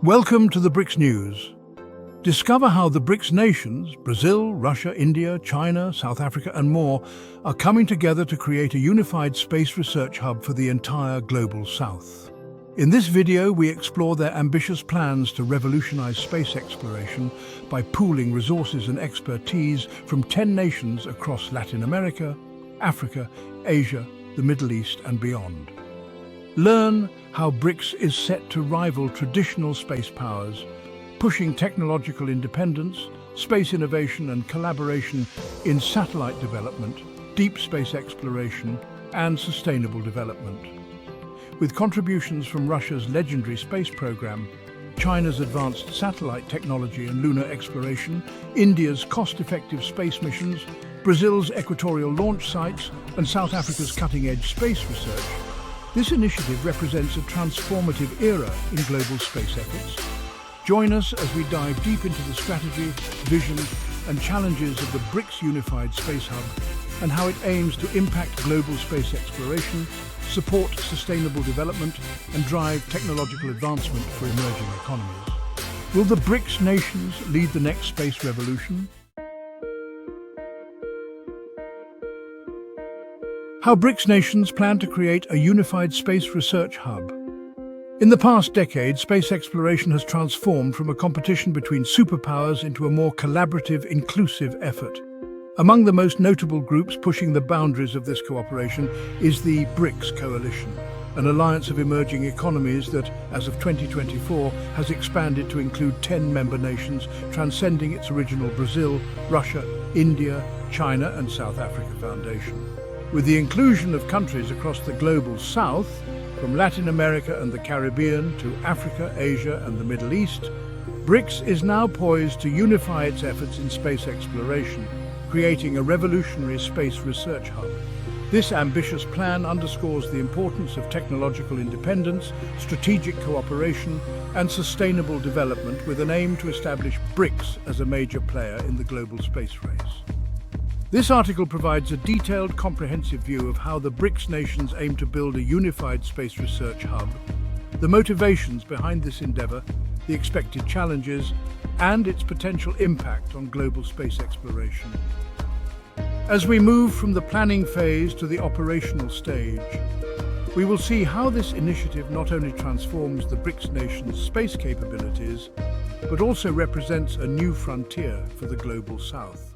Welcome to the BRICS News. Discover how the BRICS nations, Brazil, Russia, India, China, South Africa and more, are coming together to create a unified space research hub for the entire global South. In this video, we explore their ambitious plans to revolutionize space exploration by pooling resources and expertise from 10 nations across Latin America, Africa, Asia, the Middle East and beyond. Learn how BRICS is set to rival traditional space powers, pushing technological independence, space innovation and collaboration in satellite development, deep space exploration and sustainable development. With contributions from Russia's legendary space program, China's advanced satellite technology and lunar exploration, India's cost-effective space missions, Brazil's equatorial launch sites and South Africa's cutting-edge space research, this initiative represents a transformative era in global space efforts. Join us as we dive deep into the strategy, vision and challenges of the BRICS Unified Space Hub and how it aims to impact global space exploration, support sustainable development and drive technological advancement for emerging economies. Will the BRICS nations lead the next space revolution? How BRICS nations plan to create a unified space research hub. In the past decade, space exploration has transformed from a competition between superpowers into a more collaborative, inclusive effort. Among the most notable groups pushing the boundaries of this cooperation is the BRICS coalition, an alliance of emerging economies that, as of 2024, has expanded to include 10 member nations, transcending its original Brazil, Russia, India, China and South Africa foundation. With the inclusion of countries across the global South, from Latin America and the Caribbean to Africa, Asia and the Middle East, BRICS is now poised to unify its efforts in space exploration, creating a revolutionary space research hub. This ambitious plan underscores the importance of technological independence, strategic cooperation and sustainable development with an aim to establish BRICS as a major player in the global space race. This article provides a detailed, comprehensive view of how the BRICS nations aim to build a unified space research hub, the motivations behind this endeavor, the expected challenges, and its potential impact on global space exploration. As we move from the planning phase to the operational stage, we will see how this initiative not only transforms the BRICS nations' space capabilities, but also represents a new frontier for the global South.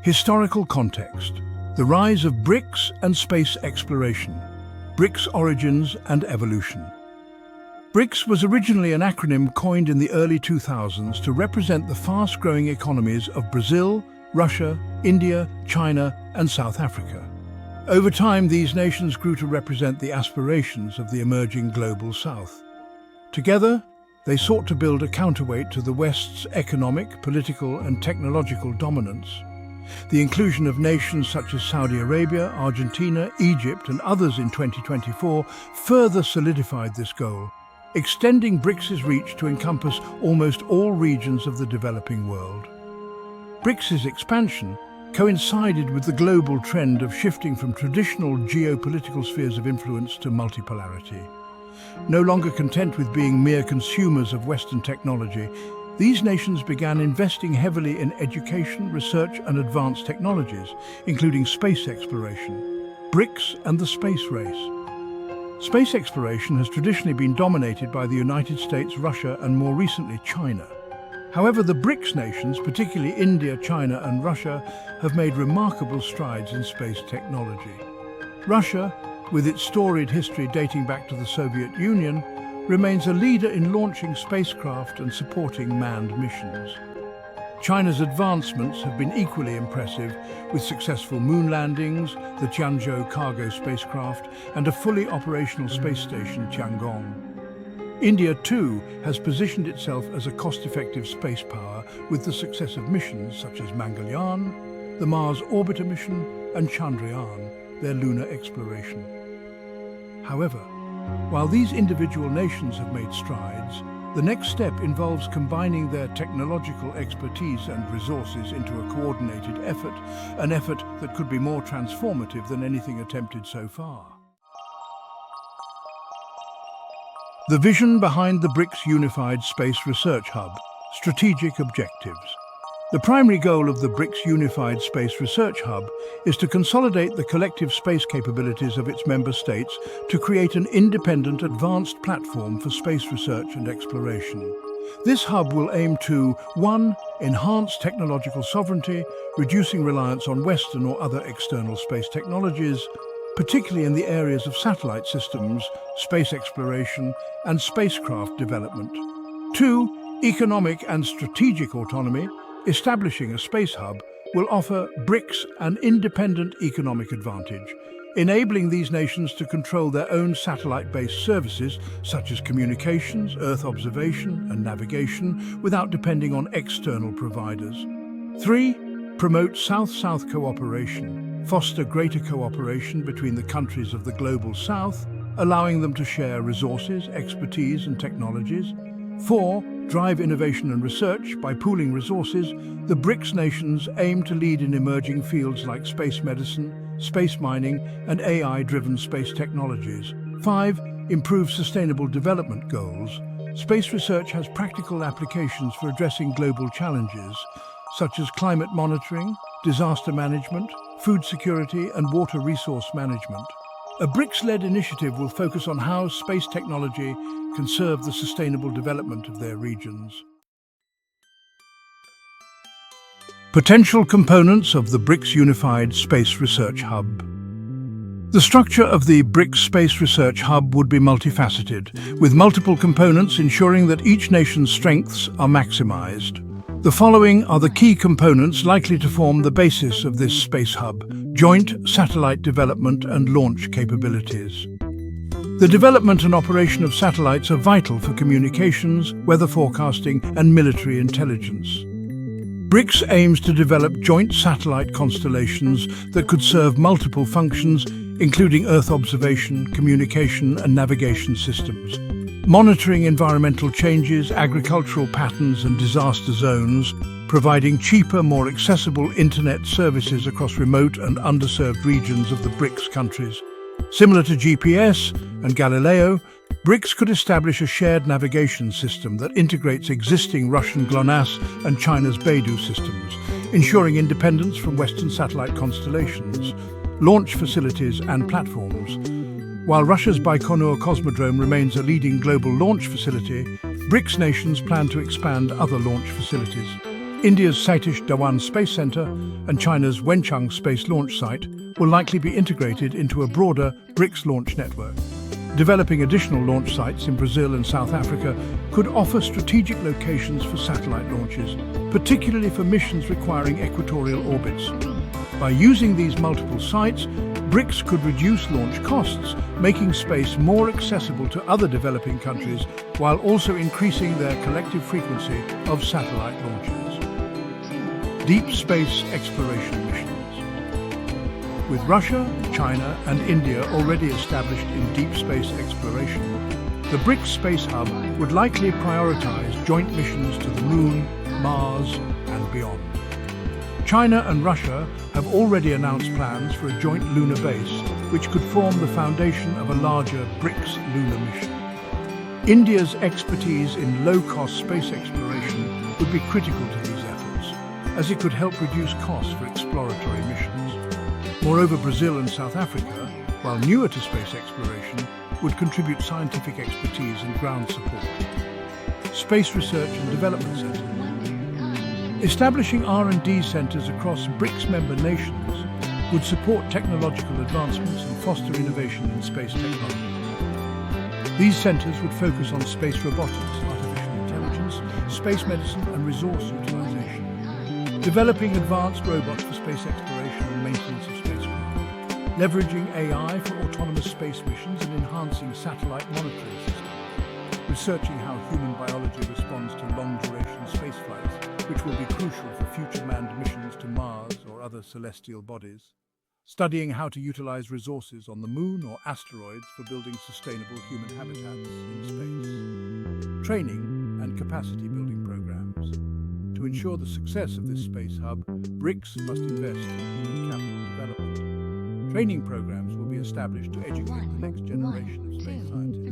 Historical context: the rise of BRICS and space exploration, BRICS origins and evolution. BRICS was originally an acronym coined in the early 2000s to represent the fast-growing economies of Brazil, Russia, India, China and South Africa. Over time, these nations grew to represent the aspirations of the emerging global South. Together, they sought to build a counterweight to the West's economic, political and technological dominance. The inclusion of nations such as Saudi Arabia, Argentina, Egypt and others in 2024 further solidified this goal, extending BRICS's reach to encompass almost all regions of the developing world. BRICS's expansion coincided with the global trend of shifting from traditional geopolitical spheres of influence to multipolarity. No longer content with being mere consumers of Western technology, these nations began investing heavily in education, research and advanced technologies, including space exploration, BRICS and the space race. Space exploration has traditionally been dominated by the United States, Russia and more recently China. However, the BRICS nations, particularly India, China and Russia, have made remarkable strides in space technology. Russia, with its storied history dating back to the Soviet Union, remains a leader in launching spacecraft and supporting manned missions. China's advancements have been equally impressive, with successful moon landings, the Tianzhou cargo spacecraft, and a fully operational space station, Tiangong. India, too, has positioned itself as a cost-effective space power with the success of missions such as Mangalyaan, the Mars Orbiter mission, and Chandrayaan, their lunar exploration. However, while these individual nations have made strides, the next step involves combining their technological expertise and resources into a coordinated effort, an effort that could be more transformative than anything attempted so far. The vision behind the BRICS Unified Space Research Hub, strategic objectives. The primary goal of the BRICS Unified Space Research Hub is to consolidate the collective space capabilities of its member states to create an independent, advanced platform for space research and exploration. This hub will aim to 1. Enhance technological sovereignty, reducing reliance on Western or other external space technologies, particularly in the areas of satellite systems, space exploration, and spacecraft development. 2. Economic and strategic autonomy. Establishing a space hub will offer BRICS an independent economic advantage, enabling these nations to control their own satellite-based services such as communications, Earth observation, and navigation without depending on external providers. 3. Promote South-South cooperation, foster greater cooperation between the countries of the Global South, allowing them to share resources, expertise, and technologies. 4. Drive innovation and research. By pooling resources, the BRICS nations aim to lead in emerging fields like space medicine, space mining, and AI-driven space technologies. 5. Improve sustainable development goals. Space research has practical applications for addressing global challenges, such as climate monitoring, disaster management, food security, and water resource management. A BRICS-led initiative will focus on how space technology can serve the sustainable development of their regions. Potential components of the BRICS Unified Space Research Hub. The structure of the BRICS Space Research Hub would be multifaceted, with multiple components ensuring that each nation's strengths are maximized. The following are the key components likely to form the basis of this space hub: joint satellite development and launch capabilities. The development and operation of satellites are vital for communications, weather forecasting, and military intelligence. BRICS aims to develop joint satellite constellations that could serve multiple functions, including Earth observation, communication, and navigation systems. Monitoring environmental changes, agricultural patterns, and disaster zones, providing cheaper, more accessible internet services across remote and underserved regions of the BRICS countries. Similar to GPS and Galileo, BRICS could establish a shared navigation system that integrates existing Russian GLONASS and China's Beidou systems, ensuring independence from Western satellite constellations, launch facilities, and platforms. While Russia's Baikonur Cosmodrome remains a leading global launch facility, BRICS nations plan to expand other launch facilities. India's Satish Dhawan Space Center and China's Wenchang Space Launch Site will likely be integrated into a broader BRICS launch network. Developing additional launch sites in Brazil and South Africa could offer strategic locations for satellite launches, particularly for missions requiring equatorial orbits. By using these multiple sites, BRICS could reduce launch costs, making space more accessible to other developing countries while also increasing their collective frequency of satellite launches. Deep space exploration missions. With Russia, China, and India already established in deep space exploration, the BRICS Space Hub would likely prioritize joint missions to the Moon, Mars, and beyond. China and Russia have already announced plans for a joint lunar base, which could form the foundation of a larger BRICS lunar mission. India's expertise in low-cost space exploration would be critical to these efforts, as it could help reduce costs for exploratory missions. Moreover, Brazil and South Africa, while newer to space exploration, would contribute scientific expertise and ground support. Space Research and Development Centers. Establishing R&D centers across BRICS member nations would support technological advancements and foster innovation in space technology. These centers would focus on space robotics, artificial intelligence, space medicine, and resource utilization, developing advanced robots for space exploration and maintenance of spacecraft, leveraging AI for autonomous space missions and enhancing satellite monitoring systems, researching how human biology responds to long-duration space flights, which will be crucial for future manned missions to Mars or other celestial bodies, studying how to utilize resources on the Moon or asteroids for building sustainable human habitats in space, training and capacity building programs. To ensure the success of this space hub, BRICS must invest in human capital development. Training programs will be established to educate the next generation of space scientists,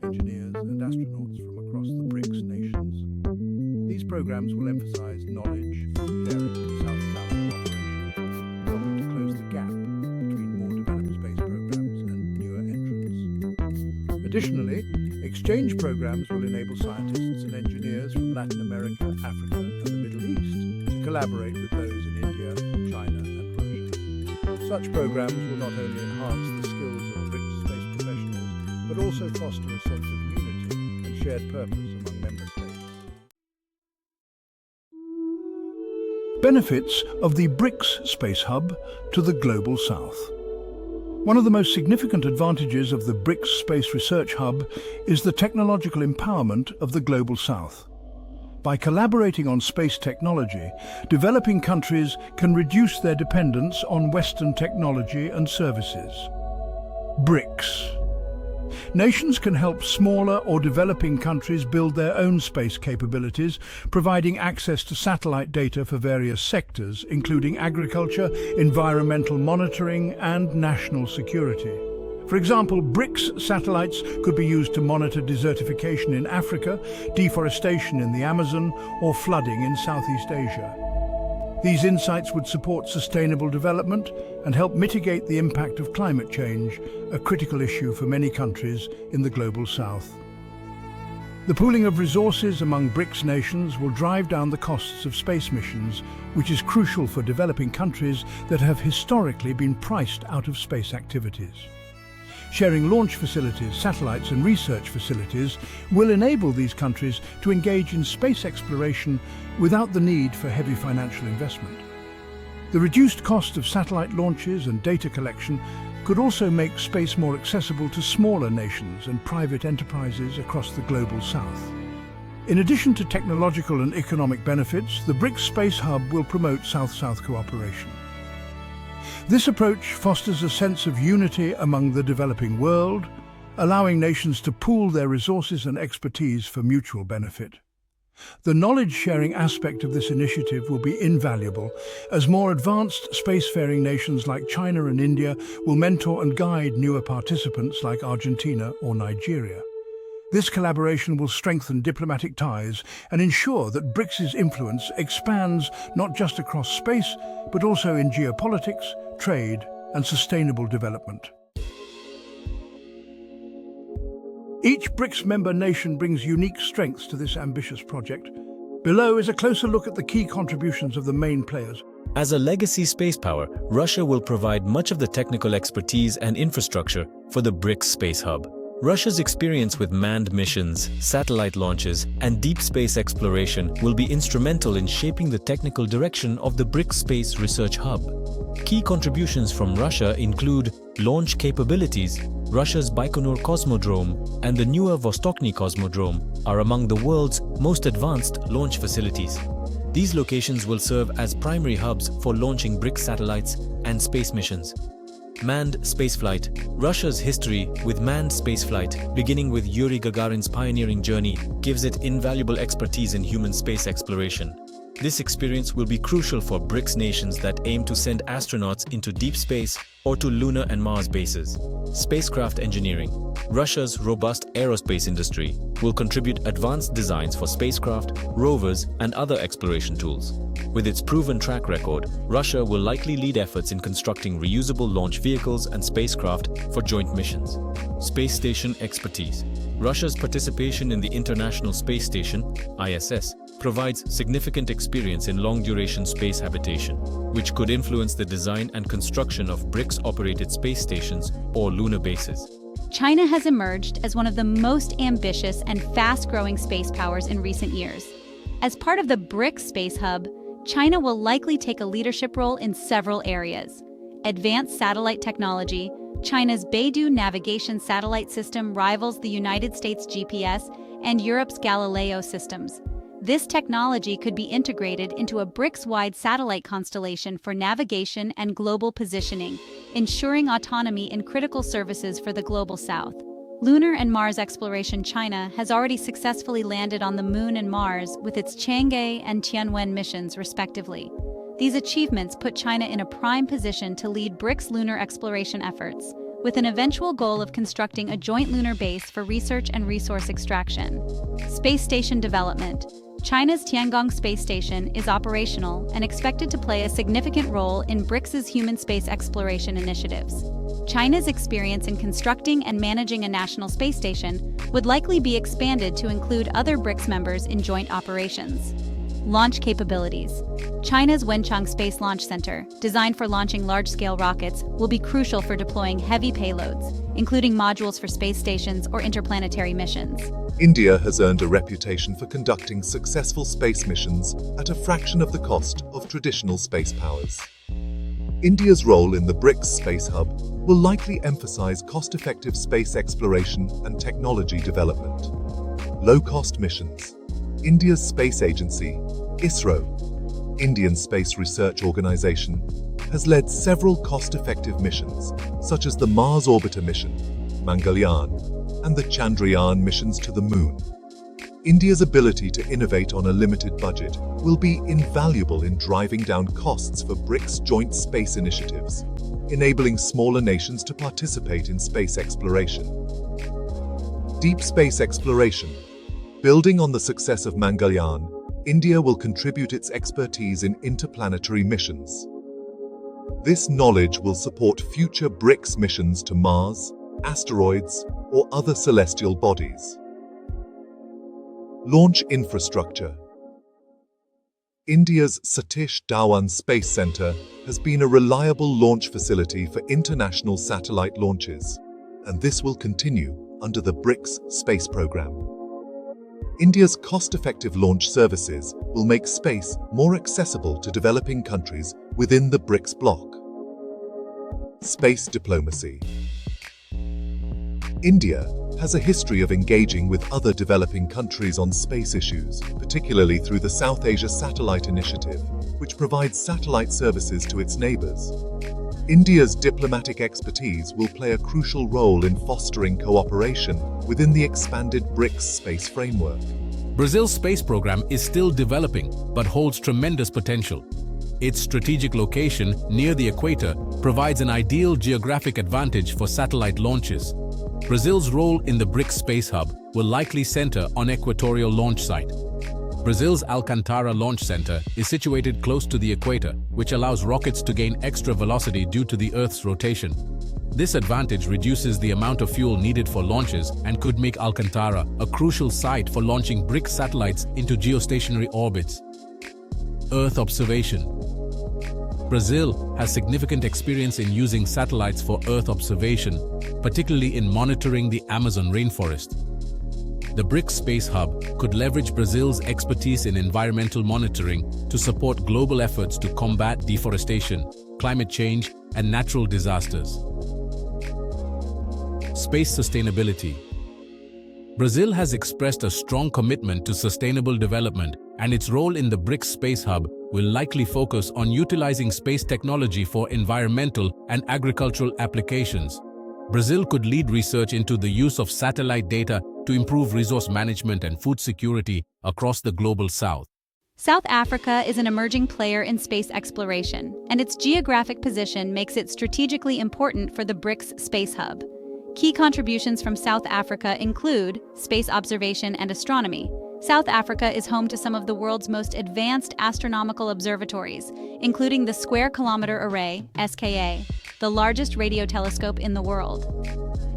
engineers, and astronauts from across the BRICS nations. These programs will emphasize knowledge sharing and South-South cooperation, helping to close the gap between more developed space programs and newer entrants. Additionally, exchange programs will enable scientists and engineers from Latin America, Africa, and the Middle East to collaborate with those in India, China, and Russia. Such programs will not only enhance the skills of BRICS space professionals, but also foster a sense of unity and shared purpose among member states. Benefits of the BRICS Space Hub to the Global South. One of the most significant advantages of the BRICS Space Research Hub is the technological empowerment of the Global South. By collaborating on space technology, developing countries can reduce their dependence on Western technology and services. BRICS. Nations can help smaller or developing countries build their own space capabilities, providing access to satellite data for various sectors, including agriculture, environmental monitoring, and national security. For example, BRICS satellites could be used to monitor desertification in Africa, deforestation in the Amazon, or flooding in Southeast Asia. These insights would support sustainable development and help mitigate the impact of climate change, a critical issue for many countries in the Global South. The pooling of resources among BRICS nations will drive down the costs of space missions, which is crucial for developing countries that have historically been priced out of space activities. Sharing launch facilities, satellites and research facilities will enable these countries to engage in space exploration without the need for heavy financial investment. The reduced cost of satellite launches and data collection could also make space more accessible to smaller nations and private enterprises across the Global South. In addition to technological and economic benefits, the BRICS Space Hub will promote South-South cooperation. This approach fosters a sense of unity among the developing world, allowing nations to pool their resources and expertise for mutual benefit. The knowledge-sharing aspect of this initiative will be invaluable, as more advanced spacefaring nations like China and India will mentor and guide newer participants like Argentina or Nigeria. This collaboration will strengthen diplomatic ties and ensure that BRICS' influence expands not just across space, but also in geopolitics, trade, and sustainable development. Each BRICS member nation brings unique strengths to this ambitious project. Below is a closer look at the key contributions of the main players. As a legacy space power, Russia will provide much of the technical expertise and infrastructure for the BRICS Space Hub. Russia's experience with manned missions, satellite launches, and deep space exploration will be instrumental in shaping the technical direction of the BRICS Space Research Hub. Key contributions from Russia include launch capabilities. Russia's Baikonur Cosmodrome and the newer Vostochny Cosmodrome are among the world's most advanced launch facilities. These locations will serve as primary hubs for launching BRICS satellites and space missions. Manned spaceflight. Russia's history with manned spaceflight, beginning with Yuri Gagarin's pioneering journey, gives it invaluable expertise in human space exploration. This experience will be crucial for BRICS nations that aim to send astronauts into deep space or to lunar and Mars bases. Spacecraft engineering. Russia's robust aerospace industry will contribute advanced designs for spacecraft, rovers, and other exploration tools. With its proven track record, Russia will likely lead efforts in constructing reusable launch vehicles and spacecraft for joint missions. Space station expertise. Russia's participation in the International Space Station, ISS, provides significant experience in long-duration space habitation, which could influence the design and construction of BRICS-operated space stations or lunar bases. China has emerged as one of the most ambitious and fast-growing space powers in recent years. As part of the BRICS Space Hub, China will likely take a leadership role in several areas. Advanced satellite technology. China's Beidou navigation satellite system rivals the United States' GPS and Europe's Galileo systems. This technology could be integrated into a BRICS-wide satellite constellation for navigation and global positioning, ensuring autonomy in critical services for the Global South. Lunar and Mars exploration. China has already successfully landed on the Moon and Mars with its Chang'e and Tianwen missions, respectively. These achievements put China in a prime position to lead BRICS lunar exploration efforts, with an eventual goal of constructing a joint lunar base for research and resource extraction. Space station development. China's Tiangong space station is operational and expected to play a significant role in BRICS' human space exploration initiatives. China's experience in constructing and managing a national space station would likely be expanded to include other BRICS members in joint operations. Launch capabilities. China's Wenchang Space Launch Center, designed for launching large-scale rockets, will be crucial for deploying heavy payloads, including modules for space stations or interplanetary missions. India has earned a reputation for conducting successful space missions at a fraction of the cost of traditional space powers. India's role in the BRICS Space Hub will likely emphasize cost-effective space exploration and technology development. Low-cost missions. India's space agency, ISRO, Indian Space Research Organization, has led several cost-effective missions, such as the Mars Orbiter mission, Mangalyaan, and the Chandrayaan missions to the Moon. India's ability to innovate on a limited budget will be invaluable in driving down costs for BRICS joint space initiatives, enabling smaller nations to participate in space exploration. Deep space exploration. Building on the success of Mangalyaan, India will contribute its expertise in interplanetary missions. This knowledge will support future BRICS missions to Mars, asteroids, or other celestial bodies. Launch infrastructure. India's Satish Dhawan Space Centre has been a reliable launch facility for international satellite launches, and this will continue under the BRICS space program. India's cost-effective launch services will make space more accessible to developing countries within the BRICS bloc. Space diplomacy. India has a history of engaging with other developing countries on space issues, particularly through the South Asia Satellite Initiative, which provides satellite services to its neighbors. India's diplomatic expertise will play a crucial role in fostering cooperation within the expanded BRICS space framework. Brazil's space program is still developing, but holds tremendous potential. Its strategic location near the equator provides an ideal geographic advantage for satellite launches. Brazil's role in the BRICS Space Hub will likely center on equatorial launch site. Brazil's Alcantara Launch Center is situated close to the equator, which allows rockets to gain extra velocity due to the Earth's rotation. This advantage reduces the amount of fuel needed for launches and could make Alcantara a crucial site for launching BRICS satellites into geostationary orbits. Earth observation. Brazil has significant experience in using satellites for Earth observation, particularly in monitoring the Amazon rainforest. The BRICS Space Hub could leverage Brazil's expertise in environmental monitoring to support global efforts to combat deforestation, climate change, and natural disasters. Space sustainability. Brazil has expressed a strong commitment to sustainable development, and its role in the BRICS Space Hub will likely focus on utilizing space technology for environmental and agricultural applications. Brazil could lead research into the use of satellite data to improve resource management and food security across the global south. South Africa is an emerging player in space exploration, and its geographic position makes it strategically important for the BRICS Space Hub. Key contributions from South Africa include space observation and astronomy. South Africa is home to some of the world's most advanced astronomical observatories, including the Square Kilometre Array, SKA, the largest radio telescope in the world.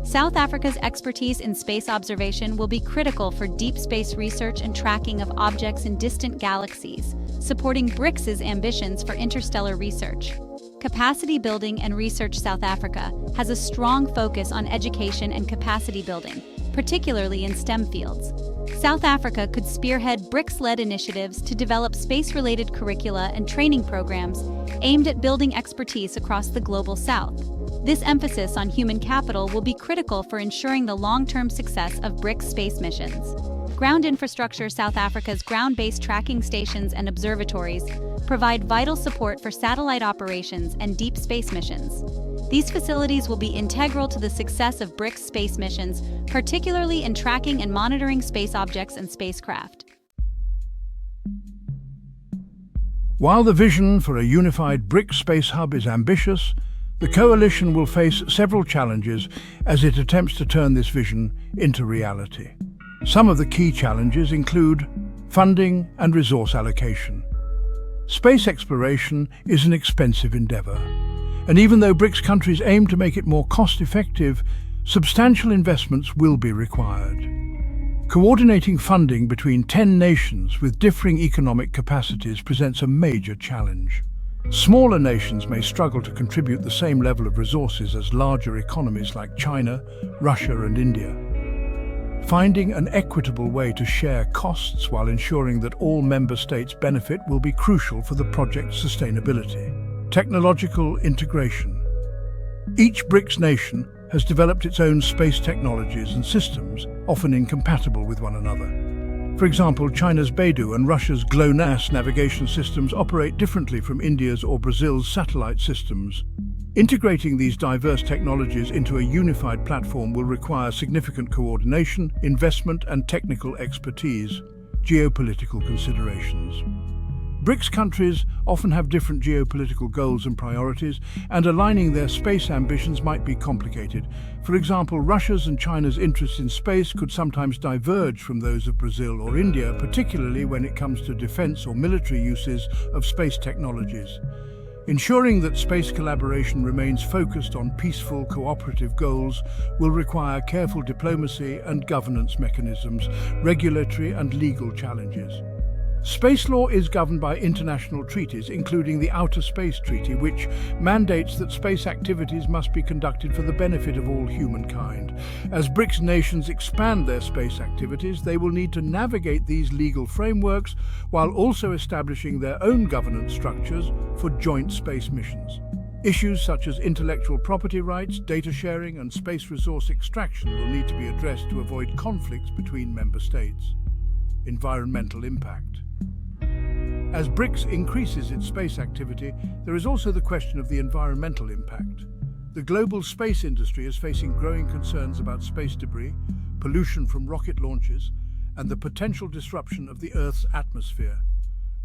South Africa's expertise in space observation will be critical for deep space research and tracking of objects in distant galaxies, supporting BRICS' ambitions for interstellar research. Capacity building and research. South Africa has a strong focus on education and capacity building, particularly in STEM fields. South Africa could spearhead BRICS-led initiatives to develop space-related curricula and training programs aimed at building expertise across the global south. This emphasis on human capital will be critical for ensuring the long-term success of BRICS space missions. Ground infrastructure. South Africa's ground-based tracking stations and observatories provide vital support for satellite operations and deep space missions. These facilities will be integral to the success of BRICS space missions, particularly in tracking and monitoring space objects and spacecraft. While the vision for a unified BRICS Space Hub is ambitious, The coalition will face several challenges as it attempts to turn this vision into reality. Some of the key challenges include funding and resource allocation. Space exploration is an expensive endeavor, and even though BRICS countries aim to make it more cost-effective, substantial investments will be required. Coordinating funding between 10 nations with differing economic capacities presents a major challenge. Smaller nations may struggle to contribute the same level of resources as larger economies like China, Russia, and India. Finding an equitable way to share costs while ensuring that all member states benefit will be crucial for the project's sustainability. Technological integration. Each BRICS nation has developed its own space technologies and systems, often incompatible with one another. For example, China's Beidou and Russia's GLONASS navigation systems operate differently from India's or Brazil's satellite systems. Integrating these diverse technologies into a unified platform will require significant coordination, investment, and technical expertise. Geopolitical considerations. BRICS countries often have different geopolitical goals and priorities, and aligning their space ambitions might be complicated. For example, Russia's and China's interests in space could sometimes diverge from those of Brazil or India, particularly when it comes to defense or military uses of space technologies. Ensuring that space collaboration remains focused on peaceful, cooperative goals will require careful diplomacy and governance mechanisms, regulatory and legal challenges. Space law is governed by international treaties, including the Outer Space Treaty, which mandates that space activities must be conducted for the benefit of all humankind. As BRICS nations expand their space activities, they will need to navigate these legal frameworks while also establishing their own governance structures for joint space missions. Issues such as intellectual property rights, data sharing, and space resource extraction will need to be addressed to avoid conflicts between member states. Environmental impact. As BRICS increases its space activity, there is also the question of the environmental impact. The global space industry is facing growing concerns about space debris, pollution from rocket launches, and the potential disruption of the Earth's atmosphere.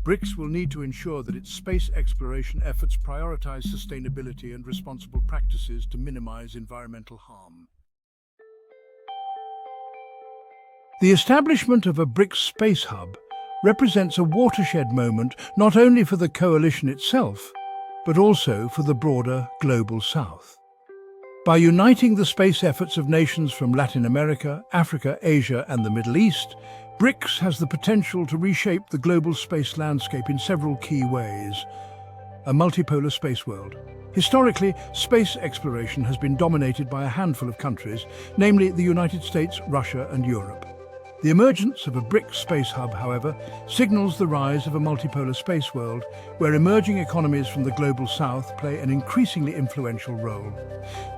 BRICS will need to ensure that its space exploration efforts prioritize sustainability and responsible practices to minimize environmental harm. The establishment of a BRICS space hub represents a watershed moment not only for the coalition itself, but also for the broader global South. By uniting the space efforts of nations from Latin America, Africa, Asia, and the Middle East, BRICS has the potential to reshape the global space landscape in several key ways. A multipolar space world. Historically, space exploration has been dominated by a handful of countries, namely the United States, Russia, and Europe. The emergence of a BRICS space hub, however, signals the rise of a multipolar space world where emerging economies from the global South play an increasingly influential role.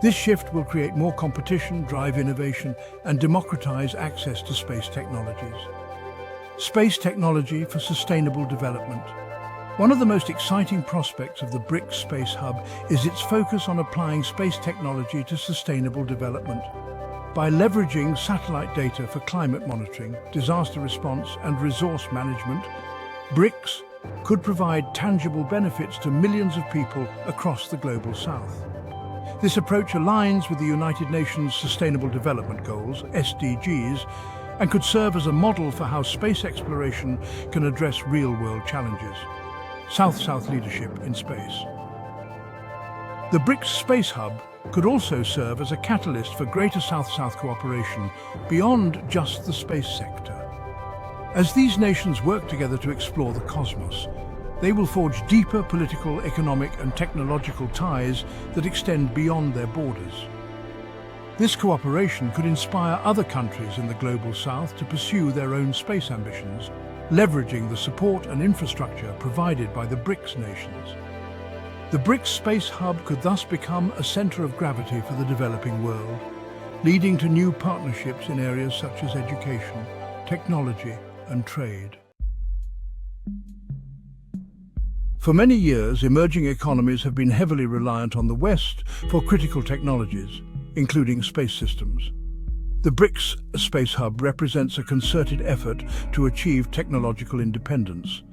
This shift will create more competition, drive innovation, and democratize access to space technologies. Space technology for sustainable development. One of the most exciting prospects of the BRICS Space Hub is its focus on applying space technology to sustainable development. By leveraging satellite data for climate monitoring, disaster response, and resource management, BRICS could provide tangible benefits to millions of people across the global South. This approach aligns with the United Nations Sustainable Development Goals, SDGs, and could serve as a model for how space exploration can address real-world challenges. South-South leadership in space. The BRICS Space Hub could also serve as a catalyst for greater South-South cooperation beyond just the space sector. As these nations work together to explore the cosmos, they will forge deeper political, economic, and technological ties that extend beyond their borders. This cooperation could inspire other countries in the global South to pursue their own space ambitions, leveraging the support and infrastructure provided by the BRICS nations. The BRICS Space Hub could thus become a center of gravity for the developing world, leading to new partnerships in areas such as education, technology, and trade. For many years, emerging economies have been heavily reliant on the West for critical technologies, including space systems. The BRICS Space Hub represents a concerted effort to achieve technological independence.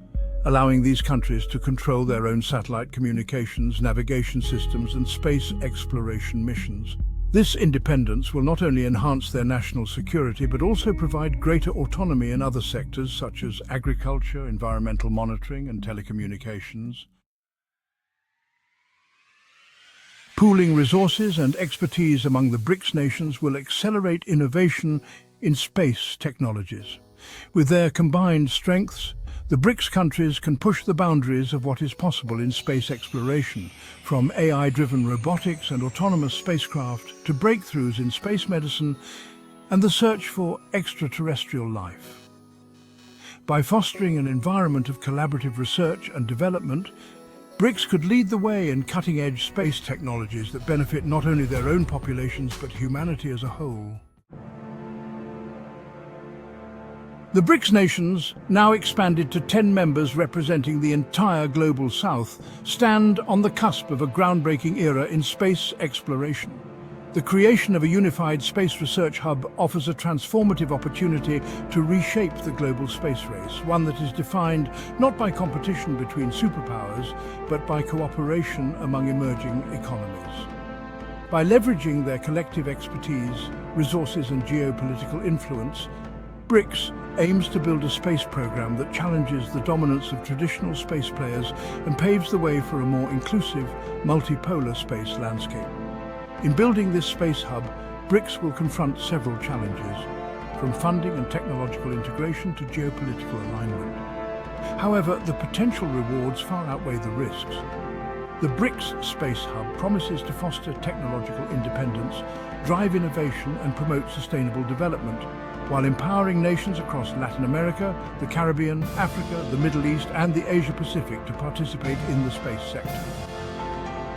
allowing these countries to control their own satellite communications, navigation systems, and space exploration missions. This independence will not only enhance their national security, but also provide greater autonomy in other sectors such as agriculture, environmental monitoring, and telecommunications. Pooling resources and expertise among the BRICS nations will accelerate innovation in space technologies. With their combined strengths, the BRICS countries can push the boundaries of what is possible in space exploration, from AI-driven robotics and autonomous spacecraft to breakthroughs in space medicine and the search for extraterrestrial life. By fostering an environment of collaborative research and development, BRICS could lead the way in cutting-edge space technologies that benefit not only their own populations but humanity as a whole. The BRICS nations, now expanded to 10 members representing the entire global south, stand on the cusp of a groundbreaking era in space exploration. The creation of a unified space research hub offers a transformative opportunity to reshape the global space race, one that is defined not by competition between superpowers, but by cooperation among emerging economies. By leveraging their collective expertise, resources, and geopolitical influence, BRICS aims to build a space program that challenges the dominance of traditional space players and paves the way for a more inclusive, multipolar space landscape. In building this space hub, BRICS will confront several challenges, from funding and technological integration to geopolitical alignment. However, the potential rewards far outweigh the risks. The BRICS Space Hub promises to foster technological independence, drive innovation, and promote sustainable development, while empowering nations across Latin America, the Caribbean, Africa, the Middle East, and the Asia-Pacific to participate in the space sector.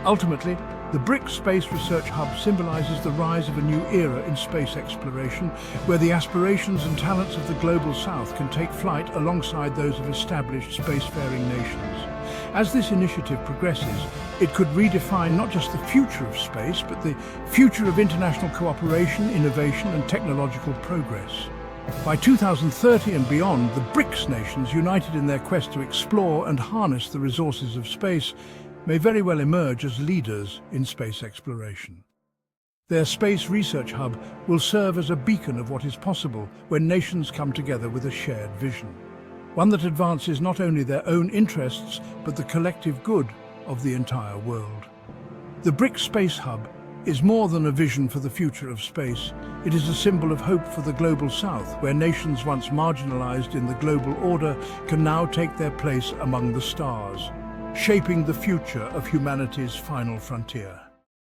Ultimately, the BRICS Space Research Hub symbolizes the rise of a new era in space exploration, where the aspirations and talents of the global south can take flight alongside those of established spacefaring nations. As this initiative progresses, it could redefine not just the future of space, but the future of international cooperation, innovation, and technological progress. By 2030 and beyond, the BRICS nations, united in their quest to explore and harness the resources of space, may very well emerge as leaders in space exploration. Their space research hub will serve as a beacon of what is possible when nations come together with a shared vision, one that advances not only their own interests, but the collective good of the entire world. The BRICS Space Hub is more than a vision for the future of space. It is a symbol of hope for the global south, where nations once marginalized in the global order can now take their place among the stars, shaping the future of humanity's final frontier.